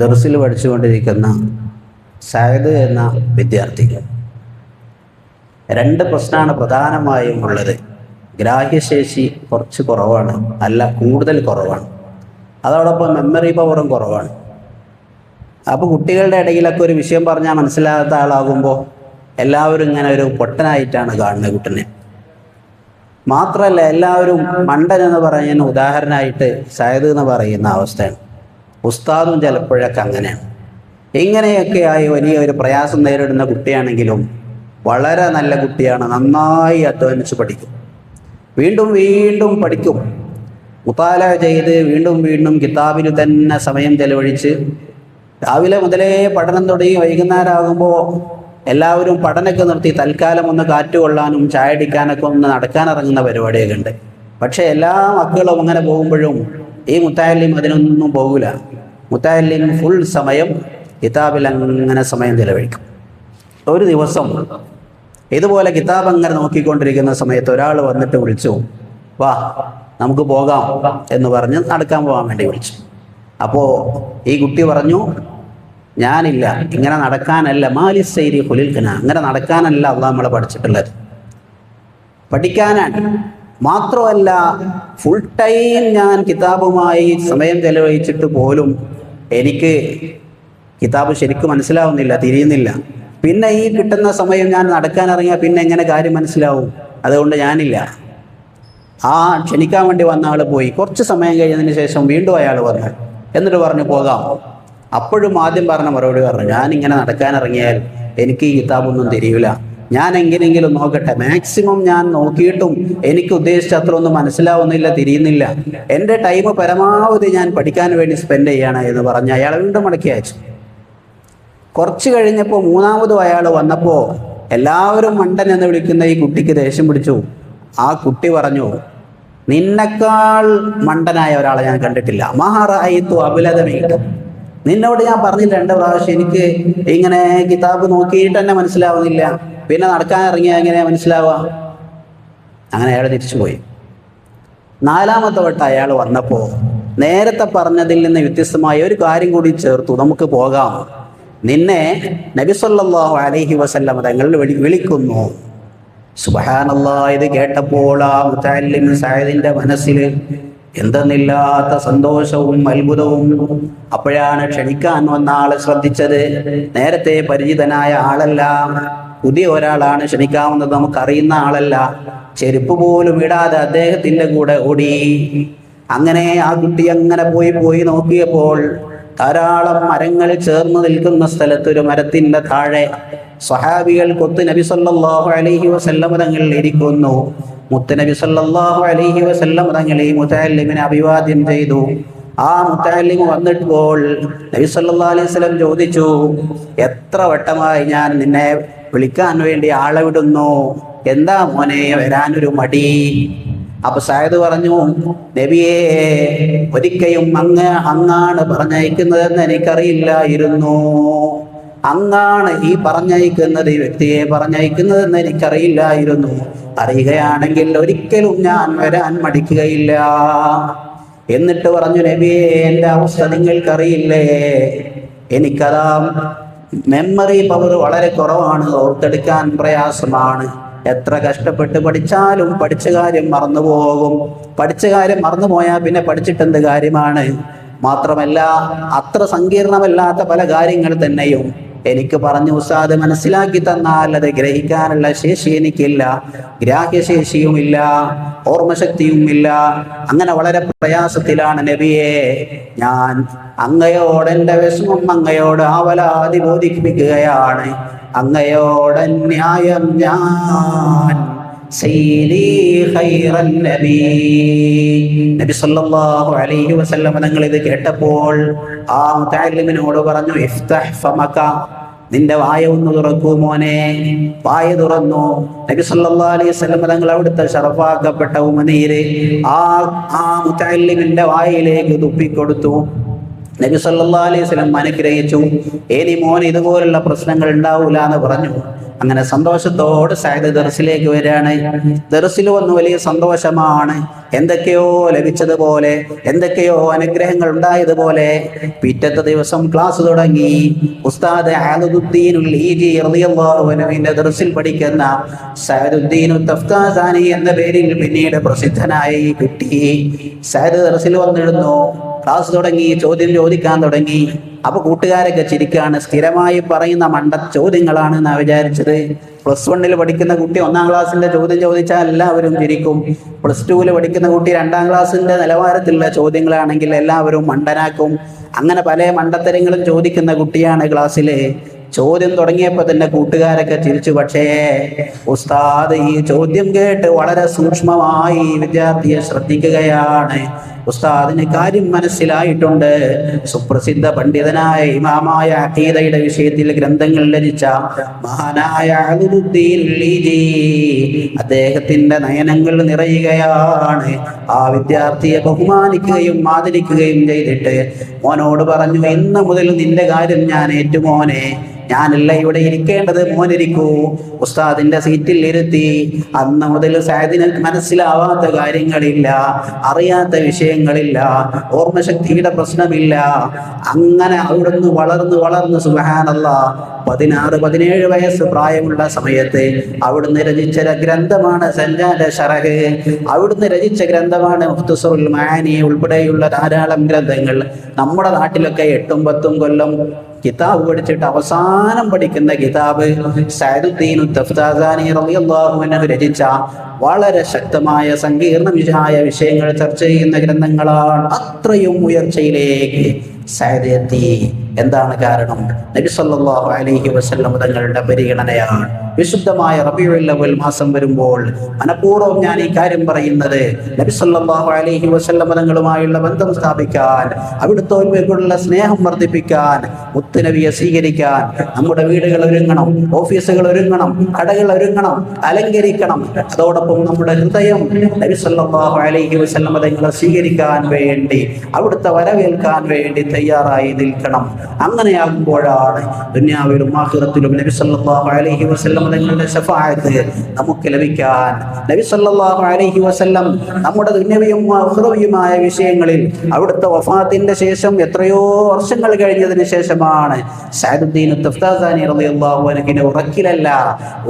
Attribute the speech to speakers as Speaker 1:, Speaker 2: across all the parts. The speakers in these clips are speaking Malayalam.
Speaker 1: ദർസിൽ പഠിച്ചുകൊണ്ടിരിക്കുന്ന സയദ് എന്ന വിദ്യാർത്ഥി രണ്ട് പ്രശ്നമാണ് പ്രധാനമായും ഉള്ളത്. ഗ്രാഹ്യശേഷി കുറച്ച് കുറവാണ്, അല്ല കൂടുതൽ കുറവാണ്. അതോടൊപ്പം മെമ്മറി പവറും കുറവാണ്. അപ്പോൾ കുട്ടികളുടെ ഇടയിലൊക്കെ ഒരു വിഷയം പറഞ്ഞാൽ മനസ്സിലാകാത്ത ആളാകുമ്പോൾ എല്ലാവരും ഇങ്ങനെ ഒരു പൊട്ടനായിട്ടാണ് കാണുന്നത് കുട്ടനെ. മാത്രമല്ല എല്ലാവരും മണ്ടൻ എന്ന് പറയുന്ന ഉദാഹരണമായിട്ട് സയദ് എന്ന് പറയുന്ന അവസ്ഥയാണ്. ഉസ്താദും ചിലപ്പോഴൊക്കെ അങ്ങനെയാണ്. ഇങ്ങനെയൊക്കെയായി വലിയ ഒരു പ്രയാസം നേരിടുന്ന കുട്ടിയാണെങ്കിലും വളരെ നല്ല കുട്ടിയാണ്. നന്നായി അധ്വാനിച്ച് പഠിക്കും, വീണ്ടും വീണ്ടും പഠിക്കും, മുതാല ചെയ്ത് വീണ്ടും വീണ്ടും കിതാബിൽ തന്നെ സമയം ചെലവഴിച്ച് രാവിലെ മുതലേ പഠനം തുടങ്ങി വൈകുന്നേരമാകുമ്പോൾ എല്ലാവരും പഠനമൊക്കെ നിർത്തി തൽക്കാലം ഒന്ന് കാറ്റ് കൊള്ളാനും ചായ അടിക്കാനൊക്കെ ഒന്ന് നടക്കാനിറങ്ങുന്ന പരിപാടിയൊക്കെ ഉണ്ട്. പക്ഷേ എല്ലാ മക്കളും അങ്ങനെ പോകുമ്പോഴും ഈ മുത്തഅല്ലിം അതിനൊന്നും പോകില്ല. മുത്തഅല്ലിം ഫുൾ സമയം കിതാബിൽ അങ്ങനെ സമയം ചെലവഴിക്കും. ഒരു ദിവസം ഇതുപോലെ കിതാബ് അങ്ങനെ നോക്കിക്കൊണ്ടിരിക്കുന്ന സമയത്ത് ഒരാൾ വന്നിട്ട് വിളിച്ചു, വാ നമുക്ക് പോകാം എന്ന് പറഞ്ഞ് നടക്കാൻ പോകാൻ വേണ്ടി വിളിച്ചു. അപ്പോൾ ഈ കുട്ടി പറഞ്ഞു, ഞാനില്ല, ഇങ്ങനെ നടക്കാനല്ല, മാലിസൈരി ഹുലിൽഖന, അങ്ങനെ നടക്കാനല്ല അള്ളാഹ് നമ്മളെ പഠിച്ചിട്ടുള്ളത്, പഠിക്കാനാണ്. മാത്രമല്ല ഫുൾ ടൈം ഞാൻ കിതാബുമായി സമയം ചെലവഴിച്ചിട്ട് പോലും എനിക്ക് കിതാബ് ശരിക്കും മനസ്സിലാവുന്നില്ല, തിരിയുന്നില്ല. പിന്നെ ഈ കിട്ടുന്ന സമയം ഞാൻ നടക്കാൻ ഇറങ്ങിയാൽ പിന്നെ എങ്ങനെ കാര്യം മനസ്സിലാവും? അതുകൊണ്ട് ഞാനില്ല. ആ ക്ഷണിക്കാൻ വേണ്ടി വന്ന ആൾ പോയി. കുറച്ച് സമയം കഴിഞ്ഞതിന് ശേഷം വീണ്ടും അയാൾ വന്നു, എന്നിട്ട് പറഞ്ഞു പോകാം. അപ്പോഴും ആദ്യം പറഞ്ഞ മറുപടി പറഞ്ഞു, ഞാനിങ്ങനെ നടക്കാൻ ഇറങ്ങിയാൽ എനിക്ക് ഈ കിതാബൊന്നും തിരിയില്ല, ഞാൻ എങ്ങനെയെങ്കിലും നോക്കട്ടെ, മാക്സിമം ഞാൻ നോക്കിയിട്ടും എനിക്ക് ഉദ്ദേശിച്ച അത്ര ഒന്നും മനസ്സിലാവുന്നില്ല, തിരിയുന്നില്ല, എൻ്റെ ടൈം പരമാവധി ഞാൻ പഠിക്കാൻ വേണ്ടി സ്പെൻഡ് ചെയ്യണം എന്ന് പറഞ്ഞ് അയാളെ വീണ്ടും മടക്കി അയച്ചു. കുറച്ച് കഴിഞ്ഞപ്പോൾ മൂന്നാമതും അയാൾ വന്നപ്പോൾ എല്ലാവരും മണ്ടൻ എന്ന് വിളിക്കുന്ന ഈ കുട്ടിക്ക് ദേഷ്യം പിടിച്ചു. ആ കുട്ടി പറഞ്ഞു, നിന്നെക്കാൾ മണ്ടനായ ഒരാളെ ഞാൻ കണ്ടിട്ടില്ല, മഹാറായിത്തു അബുലതമേക്ക്, നിന്നോട് ഞാൻ പറഞ്ഞില്ല 2 പ്രാവശ്യം എനിക്ക് ഇങ്ങനെ കിതാബ് നോക്കിയിട്ട് തന്നെ മനസ്സിലാവുന്നില്ല, പിന്നെ നടക്കാൻ ഇറങ്ങിയാൽ എങ്ങനെയാ മനസ്സിലാവുക? അങ്ങനെ അയാൾ തിരിച്ചുപോയി. 4ാമത്തെ വട്ടം അയാൾ വന്നപ്പോൾ നേരത്തെ പറഞ്ഞതിൽ നിന്ന് വ്യത്യസ്തമായ ഒരു കാര്യം കൂടി ചേർത്തു, നമുക്ക് പോകാം, നിന്നെ നബി സല്ലല്ലാഹു അലൈഹി വസല്ലം തങ്ങൾ വിളിക്കുന്നു. സുബ്ഹാനല്ലാഹ്. ഇത് കേട്ടപ്പോൾ ആ മുതഅല്ലിം സയദിന്റെ മനസ്സിൽ എന്തെന്നില്ലാത്ത സന്തോഷവും അത്ഭുതവും. അപ്പോഴാണ് ക്ഷണിക്കാൻ വന്ന ആളെ ശ്രദ്ധിച്ചത്. നേരത്തെ പരിചിതനായ ആളല്ല, പുതിയ ഒരാളാണ് ക്ഷണിക്കാവുന്നത്, നമുക്കറിയുന്ന ആളല്ല. ചെരുപ്പ് പോലും ഇടാതെ അദ്ദേഹത്തിന്റെ കൂടെ ഓടി. അങ്ങനെ ആ കുട്ടി അങ്ങനെ പോയി നോക്കിയപ്പോൾ ധാരാളം മരങ്ങൾ ചേർന്ന് നിൽക്കുന്ന സ്ഥലത്ത് ഒരു മരത്തിന്റെ താഴെ സ്വഹാബികൾ നബി സല്ലല്ലാഹു അലൈഹി വസല്ലം തങ്ങൾ ഇരിക്കുന്നു. നബി സല്ലല്ലാഹു അലൈഹി വസല്ലം തങ്ങൾ ഈ മുതഅല്ലിമിനെ അഭിവാദ്യം ചെയ്തു. ആ മുതഅല്ലിം വന്നിട്ടുമ്പോൾ നബി സല്ലല്ലാഹു അലൈഹി വസല്ലം ചോദിച്ചു, എത്ര വട്ടമായി ഞാൻ നിന്നെ വിളിക്കാൻ വേണ്ടി ആളെ വിടുന്നു, എന്താ മോനെ വരാനൊരു മടി? അപ്പൊ സയദ് പറഞ്ഞു, നബിയെ, ഒരിക്കലും അങ്ങാണ് പറഞ്ഞയക്കുന്നതെന്ന് എനിക്കറിയില്ലായിരുന്നു, അങ്ങാണ് ഈ പറഞ്ഞയക്കുന്നത്, ഈ വ്യക്തിയെ പറഞ്ഞയക്കുന്നതെന്ന് എനിക്കറിയില്ലായിരുന്നു. അറിയുകയാണെങ്കിൽ ഒരിക്കലും ഞാൻ വരാൻ മടിക്കുകയില്ല. എന്നിട്ട് പറഞ്ഞു, നബിയെ, എൻ്റെ അവസ്ഥ നിങ്ങൾക്കറിയില്ലേ, എനിക്കതാ മെമ്മറി പവർ വളരെ കുറവാണ്, ഓർത്തെടുക്കാൻ പ്രയാസമാണ്, എത്ര കഷ്ടപ്പെട്ട് പഠിച്ചാലും പഠിച്ച കാര്യം മറന്നുപോകും, പഠിച്ച കാര്യം മറന്നുപോയാൽ പിന്നെ പഠിച്ചിട്ടെന്ത് കാര്യമാണ്? മാത്രമല്ല അത്ര സങ്കീർണമല്ലാത്ത പല കാര്യങ്ങൾ തന്നെയും എനിക്ക് പറഞ്ഞു ഉസ്താദ് മനസ്സിലാക്കി തന്നാൽ അത് ഗ്രഹിക്കാനുള്ള ശേഷി എനിക്കില്ല, ഗ്രാഹ്യശേഷിയുമില്ല, ഓർമ്മശക്തിയുമില്ല. അങ്ങനെ വളരെ പ്രയാസത്തിലാണ് നബിയെ. ഞാൻ അങ്ങയോട് എൻ്റെ വിഷമം അങ്ങയോട് ആവലാതി ബോധിപ്പിക്കുകയാണ്, അങ്ങയോട് ന്യായം ഞാൻ. നബി സല്ലല്ലാഹു അലൈഹി വസല്ലം തങ്ങൾ ഇത് കേട്ടപ്പോൾ ആ മുതഅല്ലിമിനോട് പറഞ്ഞു, ഇഫ്തഹ് ഫമക, നിന്റെ വായ ഒന്ന് തുറക്കൂ മോനെ. വായ തുറന്നു. നബി സല്ലല്ലാഹു അലൈഹി വസല്ലം തങ്ങൾ അവിടുത്തെ ശറഫാക്കപ്പെട്ട ഉമനീര് ആ മുതഅല്ലിമിന്റെ വായിലേക്ക് തുപ്പിക്കൊടുത്തു. നബി സല്ലല്ലാഹു അലൈഹി വസല്ലം അനുഗ്രഹിച്ചു. ഇനി മോൻ ഇതുപോലുള്ള പ്രശ്നങ്ങൾ ഉണ്ടാവൂല എന്ന് പറഞ്ഞു. അങ്ങനെ സന്തോഷത്തോടെ സയദ് ദർസിലേക്ക് വരികയാണ്. ദർസിൽ വന്ന് വലിയ സന്തോഷമാണ്. എന്തൊക്കെയോ ലഭിച്ചതുപോലെ, എന്തൊക്കെയോ അനുഗ്രഹങ്ങൾ ഉണ്ടായതുപോലെ പിറ്റത്തെ ദിവസം ക്ലാസ് തുടങ്ങി. ഉസ്താദ് ആലദുദ്ദീനുൽ ഈജി റളിയല്ലാഹു അൻഹുവിന്റെ ദർസിൽ പഠിക്കുന്ന സഅദുദ്ദീനു തഫ്താസാനി എന്ന പേരിൽ പിന്നീട് പ്രസിദ്ധനായി കിട്ടി. സഅദ് ദർസിൽ വന്നിരുന്നു, ക്ലാസ് തുടങ്ങി, ചോദ്യം ചോദിക്കാൻ തുടങ്ങി. അപ്പൊ കൂട്ടുകാരൊക്കെ ചിരിക്കാണ്. സ്ഥിരമായി പറയുന്ന മണ്ട ചോദ്യങ്ങളാണ് എന്നാ വിചാരിച്ചത്. +1 പഠിക്കുന്ന കുട്ടി 1-ാം ക്ലാസ്സിന്റെ ചോദ്യം ചോദിച്ചാൽ എല്ലാവരും ചിരിക്കും. +2 പഠിക്കുന്ന കുട്ടി 2-ാം ക്ലാസ്സിന്റെ നിലവാരത്തിലുള്ള ചോദ്യങ്ങളാണെങ്കിൽ എല്ലാവരും മണ്ടനാക്കും. അങ്ങനെ പല മണ്ടത്തരങ്ങളും ചോദിക്കുന്ന കുട്ടിയാണ് ക്ലാസ്സില്. ചോദ്യം തുടങ്ങിയപ്പോൾ തന്നെ കൂട്ടുകാരൊക്കെ ചിരിച്ചു. പക്ഷേ ഉസ്താദ് ഈ ചോദ്യം കേട്ട് വളരെ സൂക്ഷ്മമായി വിദ്യാർത്ഥിയെ ശ്രദ്ധിക്കുകയാണ്. ഉസ്താദിന് കാര്യം മനസ്സിലായിട്ടുണ്ട്. സുപ്രസിദ്ധ പണ്ഡിതനായ ഇമാമായ അഖീദയുടെ വിഷയത്തിൽ ഗ്രന്ഥങ്ങൾ രചിച്ച മഹാനായ ആലദുദ്ദീനുൽ ഈജി, അദ്ദേഹത്തിന്റെ നയനങ്ങൾ നിറയുകയാണ്. ആ വിദ്യാർത്ഥിയെ ബഹുമാനിക്കുകയും ആദരിക്കുകയും ചെയ്തിട്ട് മോനോട് പറഞ്ഞു, ഇന്ന് മുതൽ നിന്റെ കാര്യം ഞാൻ ഏറ്റുമോനെ, ഞാനല്ല ഇവിടെ ഇരിക്കേണ്ടത്, മോനിരിക്കൂ. ഉസ്താദിന്റെ സീറ്റിൽ ഇരുത്തി. അന്ന് മുതൽ സഅദിന് മനസ്സിലാവാത്ത കാര്യങ്ങളില്ല, അറിയാത്ത വിഷയങ്ങളില്ല, ഓർമ്മശക്തിയുടെ പ്രശ്നമില്ല. അങ്ങനെ അവിടുന്ന് വളർന്ന് സുബ്ഹാനല്ലാഹ് 16-17 വയസ്സ് പ്രായമുള്ള സമയത്ത് അവിടുന്ന് രചിച്ച ഗ്രന്ഥമാണ് സഞ്ചാര ശറഹ്. അവിടുന്ന് രചിച്ച ഗ്രന്ഥമാണ് മുഖ്തസറുൽ മആനി ഉൾപ്പെടെയുള്ള ധാരാളം ഗ്രന്ഥങ്ങൾ. നമ്മുടെ നാട്ടിലൊക്കെ 8-10 കൊല്ലം കിതാബ് പഠിച്ചിട്ട് അവസാനം പഠിക്കുന്ന കിതാബ് സഅദുദ്ദീനു തഫ്താസാനി റളിയല്ലാഹു അൻഹു രചിച്ച വളരെ ശക്തമായ സങ്കീർണമായ വിഷയങ്ങൾ ചർച്ച ചെയ്യുന്ന ഗ്രന്ഥങ്ങളാണ്. അത്രയും ഉയർച്ചയിലേക്ക് സഅദ് എത്തി. എന്താണ് കാരണം? നബി സല്ലല്ലാഹു അലൈഹി വസല്ലം തങ്ങളുടെ പരിഗണനയാണ്. വിശുദ്ധമായ റബീഉൽ അവ്വൽ മാസം വരുമ്പോൾ മനഃപൂർവ്വം ഞാൻ ഈ കാര്യം പറയുന്നത് നബി സല്ലല്ലാഹു അലൈഹി വസല്ലം തങ്ങളുമായുള്ള ബന്ധം സ്ഥാപിക്കാൻ, അവിടുത്തോടുള്ള സ്നേഹം വർദ്ധിപ്പിക്കാൻ, മുത്തുനബിയെ സ്വീകരിക്കാൻ നമ്മുടെ വീടുകൾ ഒരുങ്ങണം, ഓഫീസുകൾ ഒരുങ്ങണം, കടകൾ ഒരുങ്ങണം, അലങ്കരിക്കണം. അതോടൊപ്പം നമ്മുടെ ഹൃദയം നബി സല്ലല്ലാഹു അലൈഹി വസല്ലം തങ്ങളെ സ്വീകരിക്കാൻ വേണ്ടി, അവിടുത്തെ വരവേൽക്കാൻ വേണ്ടി തയ്യാറായി നിൽക്കണം. അങ്ങനെയാകുമ്പോഴാണ് ദുനിയാവിലും ആഖിറത്തിലും നബി സല്ലല്ലാഹു അലൈഹി വസല്ലം തങ്ങളുടെ ശഫാഅത്ത് നമുക്ക് ലഭിക്കാൻ. നബി സല്ലല്ലാഹു അലൈഹി വസല്ലം നമ്മുടെ ദുനിയവിയും ആഖിറവിയുമായ വിഷയങ്ങളിൽ അവിടുത്തെ വഫാത്തിന്റെ ശേഷം എത്രയോ വർഷങ്ങൾ കഴിഞ്ഞതിന് ശേഷമാണ് സഅദുദ്ദീൻ തഫ്താസാനി റളിയല്ലാഹു അൻഹുവിന് ഉറക്കിലല്ല,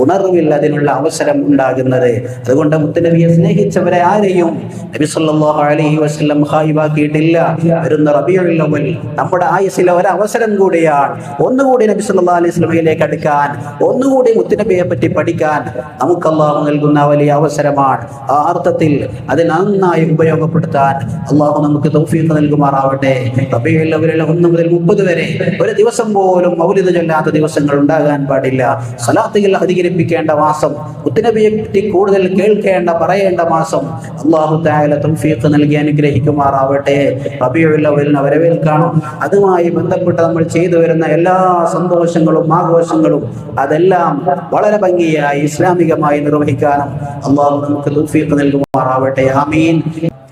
Speaker 1: ഉണർവിൽ അതിനുള്ള അവസരം ഉണ്ടാകുന്നത്. അതുകൊണ്ട് മുത്തുനബിയെ സ്നേഹിച്ചവരെ ആരെയും നബി സല്ലല്ലാഹു അലൈഹി വസല്ലം ഖായിബാക്കിയിട്ടില്ല. വരുന്ന റബീഉൽ അവ്വൽ നമ്മുടെ ആയുസ്സിലെ ഒരു അവസരം കൂടിയാണ്. ഒന്നുകൂടി നബി സല്ലല്ലാഹു അലൈഹി വസല്ലമയിലേക്ക് അടുക്കാൻ, ഒന്നുകൂടി മുത്തുനബിയെ പറ്റി പഠിക്കാൻ നമുക്ക് അല്ലാഹു നൽകുന്ന വലിയ അവസരമാണ്. ആ അർത്ഥത്തിൽ അത് നന്നായി ഉപയോഗപ്പെടുത്താൻ അല്ലാഹു നമുക്ക് തൗഫീഖ് നൽകുമാറാവട്ടെ. റബീഉൽ അവ്വൽ 1 മുതൽ 30 വരെ ഒരു ദിവസം പോലും മൗലിദ് ചൊല്ലാത്ത ദിവസങ്ങൾ ഉണ്ടാകാൻ പാടില്ല. സ്വലാത്തുകൾ അധികരിപ്പിക്കേണ്ട മാസം, മുത്തുനബിയെ പറ്റി കൂടുതൽ കേൾക്കേണ്ട പറയേണ്ട മാസം. അല്ലാഹു തആല തൗഫീഖ് നൽകി അനുഗ്രഹിക്കുമാറാവട്ടെ. റബീഉൽ അവ്വലിനെ വരവേൽക്കണം. അതുമായി ബന്ധപ്പെട്ട് നമ്മൾ ചെയ്തു വരുന്ന എല്ലാ സന്തോഷങ്ങളും ആഘോഷങ്ങളും അതെല്ലാം വളരെ ഭംഗിയായി ഇസ്ലാമികമായി നിർവഹിക്കാനും അല്ലാഹു നമുക്ക് തൗഫീഖ് നൽകുമാറാവട്ടെ. ആമീൻ.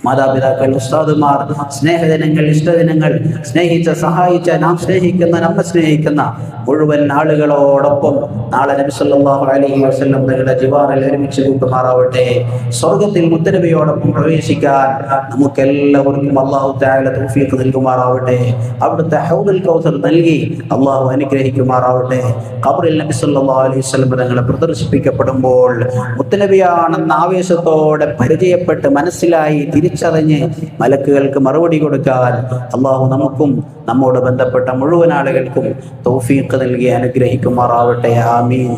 Speaker 1: മാതാപിതാക്കൾ, ഉസ്താദുമാർ, സ്നേഹജനങ്ങൾ, ഇഷ്ടജനങ്ങൾ, സ്നേഹിച്ച സഹായിച്ച നാം സ്നേഹിക്കുന്ന നമ്മെ സ്നേഹിക്കുന്ന മുഴുവൻ ആളുകളോടൊപ്പം നാളെ നബി സല്ലല്ലാഹു അലൈഹി വസല്ലം തങ്ങളുടെ ജിവാറിൽ ഒരുമിച്ച് കൂട്ടുമാറാവട്ടെ. സ്വർഗത്തിൽ മുത്തുനബിയോടൊപ്പം പ്രവേശിക്കാൻ നമുക്കെല്ലാവർക്കും അല്ലാഹു തആല തൗഫീഖ് നൽകുമാറാവട്ടെ. അവിടുത്തെ ഹൗദുൽ കൗസർ നൽകി അല്ലാഹു അനുഗ്രഹിക്കുമാറാവട്ടെ. ഖബറിൽ നബി സല്ലല്ലാഹു അലൈഹി വസല്ലം തങ്ങളെ പ്രദർശിപ്പിക്കപ്പെടുമ്പോൾ മുത്തുനബിയാണെന്ന ആവേശത്തോടെ പരിചയപ്പെട്ട് മനസ്സിലായി തിരിച്ചറിഞ്ഞ് മലക്കുകൾക്ക് മറുപടി കൊടുക്കാൻ അല്ലാഹു നമുക്കും നമ്മോട് ബന്ധപ്പെട്ട മുഴുവൻ ആളുകൾക്കും തൗഫീഖ് നൽകി അനുഗ്രഹിക്കുമാറാവട്ടെ. ആമീൻ.